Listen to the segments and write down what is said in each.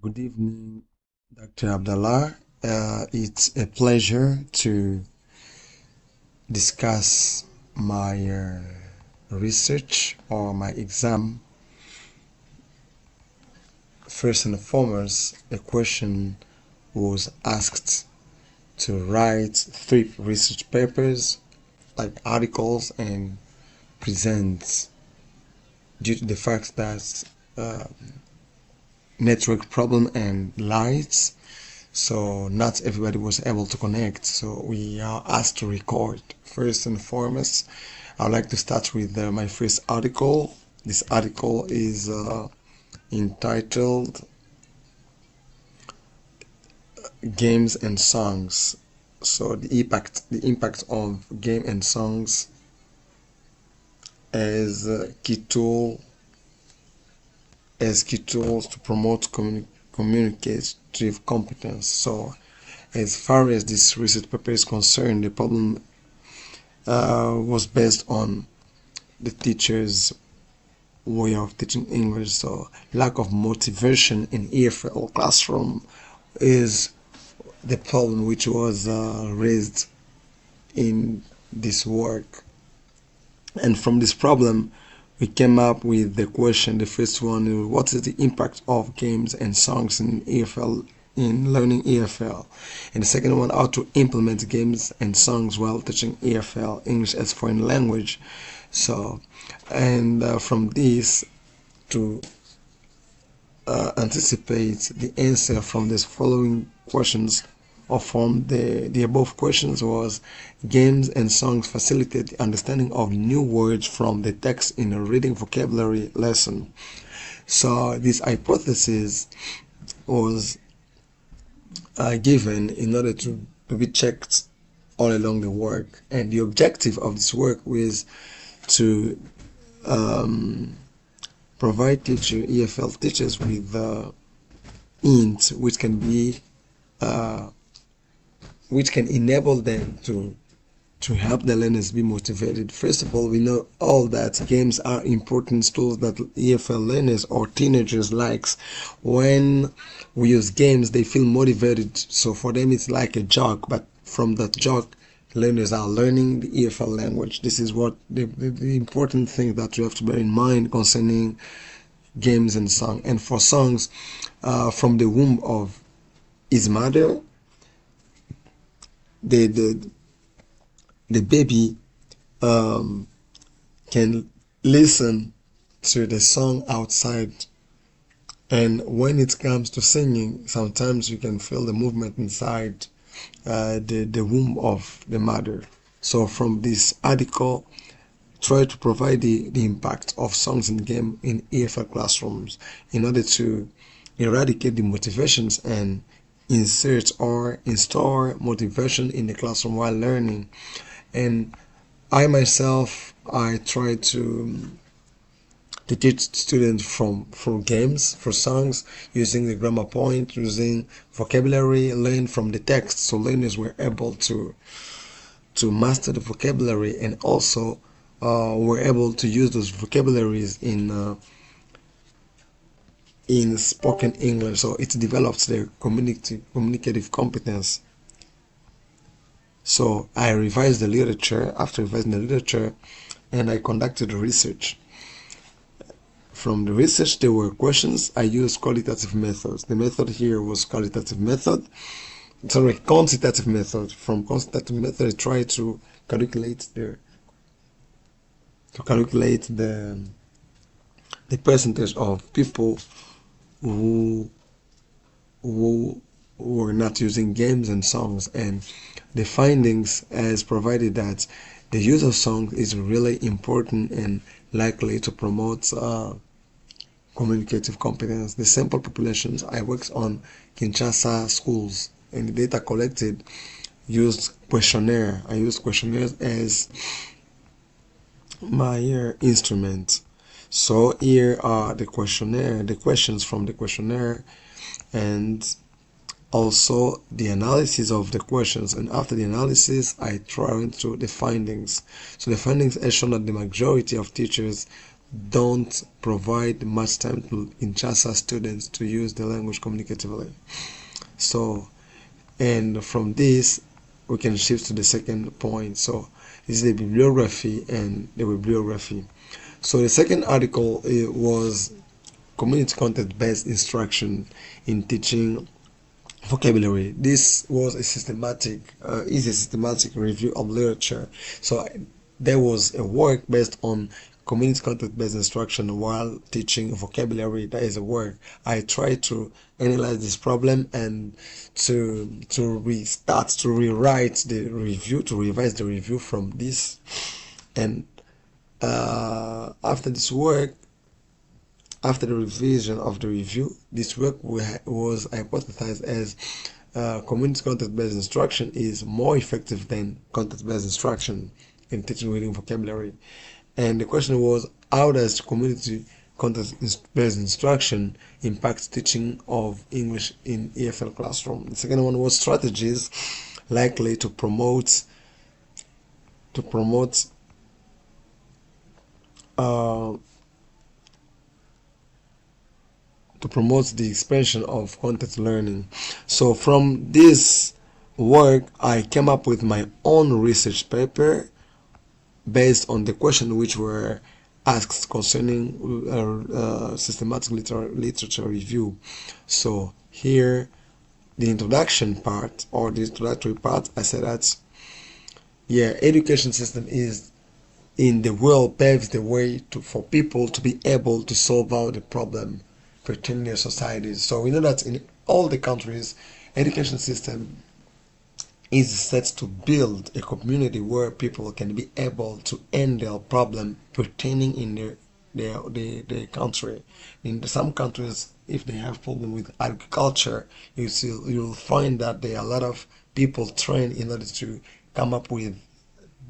Good evening, Dr. Abdallah. It's a pleasure to discuss my research or my exam. First and foremost, a question was asked to write 3 research papers, like articles, and present due to the fact that uh, network problem and lights. So not everybody was able to connect. So we are asked to record. First and foremost, I would like to start with my first article. This article is entitled Games and Songs. So the impact of game and songs as key tools to promote communicative competence. So as far as this research paper is concerned, the problem was based on the teacher's way of teaching English. So lack of motivation in EFL classroom is the problem which was raised in this work. And from this problem, we came up with the question. The first one is, what is the impact of games and songs in EFL, in learning EFL? And the second one, how to implement games and songs while teaching EFL, English as foreign language. So, and from this, to anticipate the answer from these following questions, or from the above questions, was games and songs facilitate the understanding of new words from the text in a reading vocabulary lesson. So this hypothesis was given in order to be checked all along the work, and the objective of this work was to provide EFL teachers with hints which can enable them to help the learners be motivated. First of all, we know all that games are important tools that EFL learners or teenagers likes. When we use games, they feel motivated. So for them, it's like a jog, but from that jog, learners are learning the EFL language. This is what the important thing that you have to bear in mind concerning games and song. And for songs, from the womb of his mother, the baby can listen to the song outside, and when it comes to singing, sometimes you can feel the movement inside the womb of the mother. So from this article, try to provide the impact of songs and game in EFL classrooms in order to eradicate the motivations and insert or install motivation in the classroom while learning. And I myself, I try to teach students from games, for songs, using the grammar point, using vocabulary, learn from the text, so learners were able to master the vocabulary, and also were able to use those vocabularies in spoken English. So it develops their communicative competence. So I revised the literature. After revising the literature, and I conducted research. From the research, there were questions. I used qualitative methods. The method here was quantitative method. From quantitative method, I tried to calculate the percentage of people who were not using games and songs, and the findings as provided that the use of songs is really important and likely to promote communicative competence. The sample populations I worked on Kinshasa schools, and the data collected used questionnaire. I used questionnaires as my instrument. So here are the questions from the questionnaire, and also the analysis of the questions. And after the analysis, I tried to the findings. So the findings have shown that the majority of teachers don't provide much time to Kinshasa students to use the language communicatively. So, and from this, we can shift to the second point. So, this is the bibliography and the bibliography. So, the second article was community content-based instruction in teaching vocabulary. This was a systematic review of literature. So there was a work based on community content based instruction while teaching vocabulary. That is a work. I tried to analyze this problem and to restart to rewrite the review, to revise the review from this. And after this work, after the revision of the review, this work was hypothesized as community content-based instruction is more effective than content-based instruction in teaching reading vocabulary. And the question was, how does community content-based instruction impact teaching of English in EFL classroom? The second one was strategies likely to promote uh, to promote the expansion of content learning. So from this work, I came up with my own research paper based on the question which were asked concerning systematic literature review. So here, the introduction part or the introductory part, I said that yeah, education system is in the world paves the way for people to be able to solve out the problem pertaining their societies. So we know that in all the countries, education system is set to build a community where people can be able to end their problem pertaining in their country. In some countries, if they have problem with agriculture, you'll find that there are a lot of people trained in order to come up with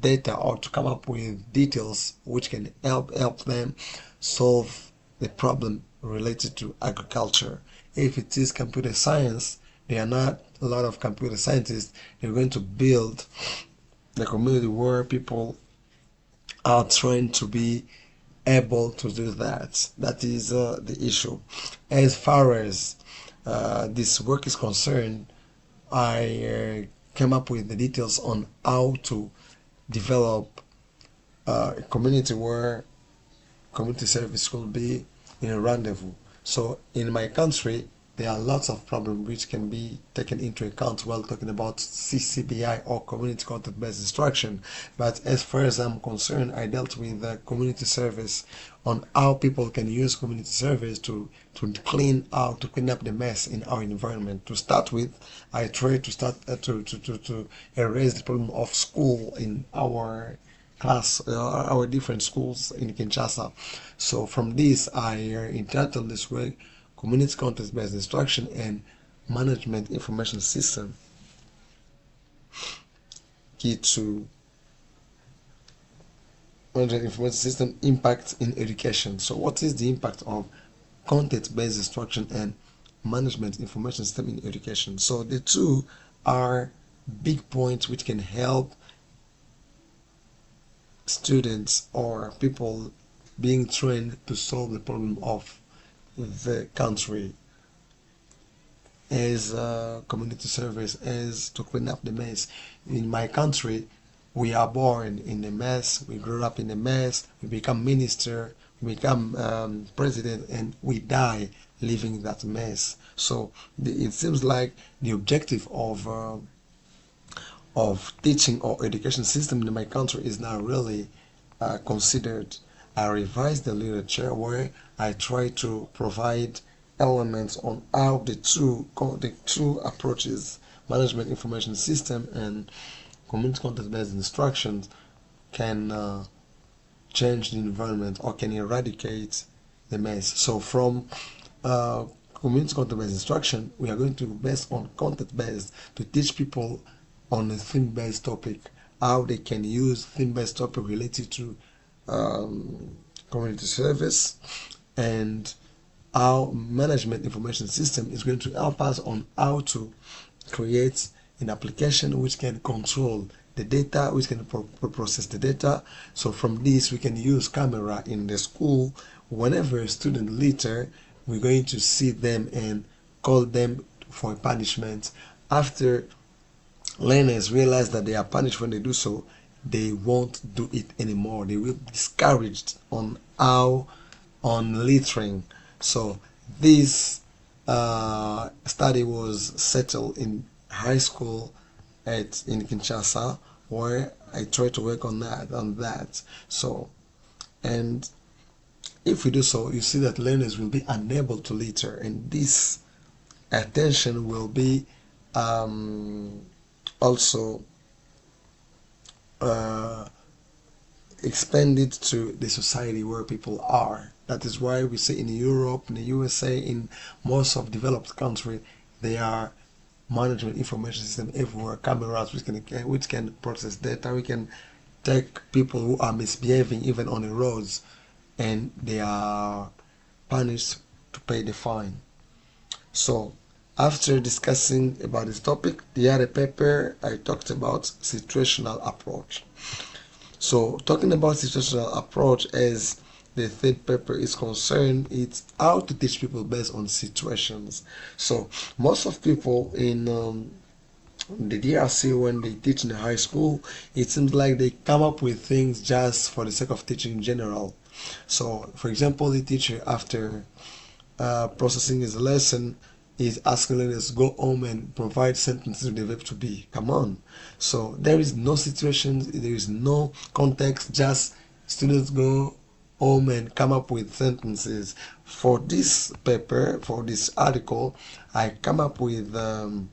data or to come up with details which can help them solve the problem related to agriculture. If it is computer science, there are not a lot of computer scientists. They're going to build the community where people are trained to be able to do that. That is the issue. As far as this work is concerned, I came up with the details on how to develop a community where community service could be in a rendezvous. So in my country, there are lots of problems which can be taken into account while talking about CCBI or community content-based instruction. But as far as I'm concerned, I dealt with community service on how people can use community service to clean up the mess in our environment. To start with, I tried to start to erase the problem of school in our our different schools in Kinshasa. So from this, I entitled this work Community Context-Based Instruction and Management Information System, key to management information system impact in education. So what is the impact of content-based instruction and management information system in education? So the two are big points which can help students or people being trained to solve the problem of the country as community service, as to clean up the mess. In my country, we are born in a mess, we grow up in a mess, we become minister, we become president, and we die living that mess. So it seems like the objective of teaching or education system in my country is now really considered. I revised the literature where I try to provide elements on how the two approaches, management information system and community content-based instructions, can change the environment or can eradicate the mess. So from community content-based instruction, we are going to base on content-based to teach people on a theme-based topic, how they can use theme-based topic related to community service, and how management information system is going to help us on how to create an application which can control the data, which can process the data. So from this, we can use camera in the school. Whenever a student litter, we're going to see them and call them for punishment. After learners realize that they are punished when they do so, they won't do it anymore. They will be discouraged on how on littering. So this study was settled in high school at in Kinshasa, where I try to work on that. So, and if we do so, you see that learners will be unable to litter, and this attention will be also uh, expanded to the society where people are. That is why we say in Europe, in the USA, in most of developed countries, they are management information system everywhere, cameras which can process data. We can take people who are misbehaving even on the roads, and they are punished to pay the fine. So after discussing about this topic, the other paper I talked about situational approach. So talking about situational approach as the third paper is concerned, it's how to teach people based on situations. So most of people in the DRC, when they teach in the high school, it seems like they come up with things just for the sake of teaching in general. So for example, the teacher, after processing his lesson, is asking learners to go home and provide sentences with the verb to be. Come on. So there is no situation, there is no context, just students go home and come up with sentences. For this paper, for this article, I come up with um,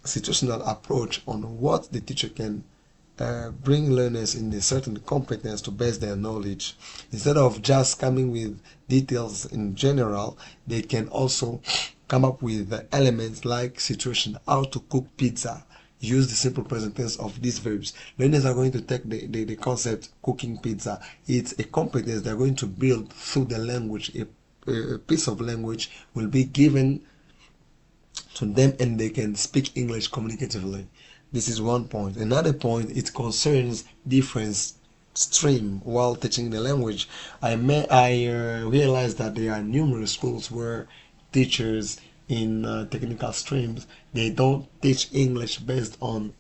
situational approach on what the teacher can bring learners in a certain competence to base their knowledge. Instead of just coming with details in general, they can also come up with elements like situation, how to cook pizza. Use the simple present tense of these verbs. Learners are going to take the concept cooking pizza. It's a competence they're going to build through the language. A piece of language will be given to them and they can speak English communicatively. This is one point. Another point, it concerns different stream while teaching the language. I realized that there are numerous schools where teachers in technical streams, they don't teach English based on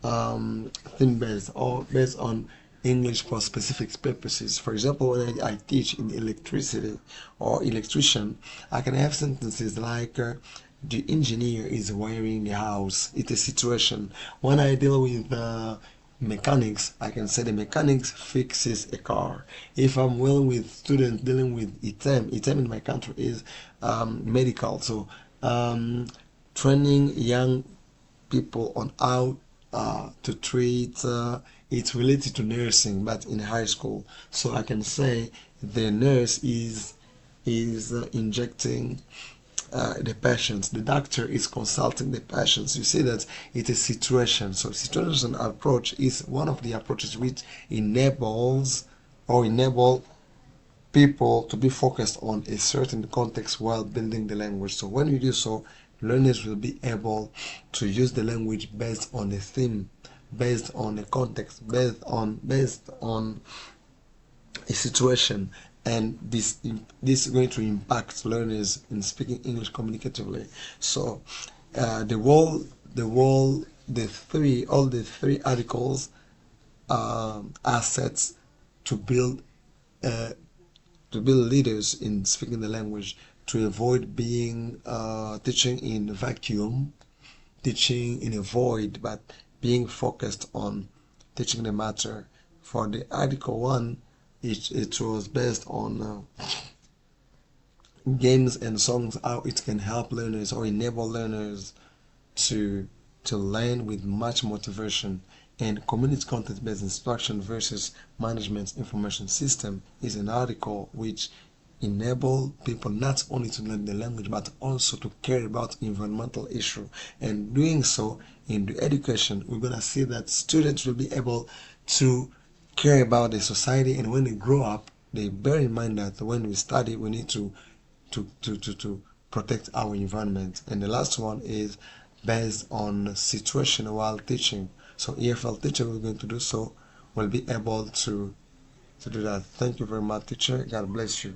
theme based or based on English for specific purposes. For example, when I teach in electricity or electrician, I can have sentences like the engineer is wiring the house. It's a situation. When I deal with mechanics, I can say the mechanics fixes a car. If I'm dealing with students dealing with ITEM in my country is medical. So training young people on how to treat. It's related to nursing, but in high school. So I can say the nurse is injecting the patients. The doctor is consulting the patients. You see that it's a situation. So situation approach is one of the approaches which enables or enable people to be focused on a certain context while building the language. So when you do so, learners will be able to use the language based on a theme, based on a context, based on a situation, and this is going to impact learners in speaking English communicatively. So all the three articles assets to build uh, to build leaders in speaking the language, to avoid being teaching in a vacuum, teaching in a void, but being focused on teaching the matter. For the article one, it was based on games and songs, how it can help learners or enable learners to learn with much motivation. And community content based instruction versus management information system is an article which enable people not only to learn the language but also to care about environmental issue. And doing so in the education, we're gonna see that students will be able to care about the society, and when they grow up, they bear in mind that when we study, we need to protect our environment. And the last one is based on situation while teaching. So EFL teacher who's going to do so will be able to do that. Thank you very much, teacher. God bless you.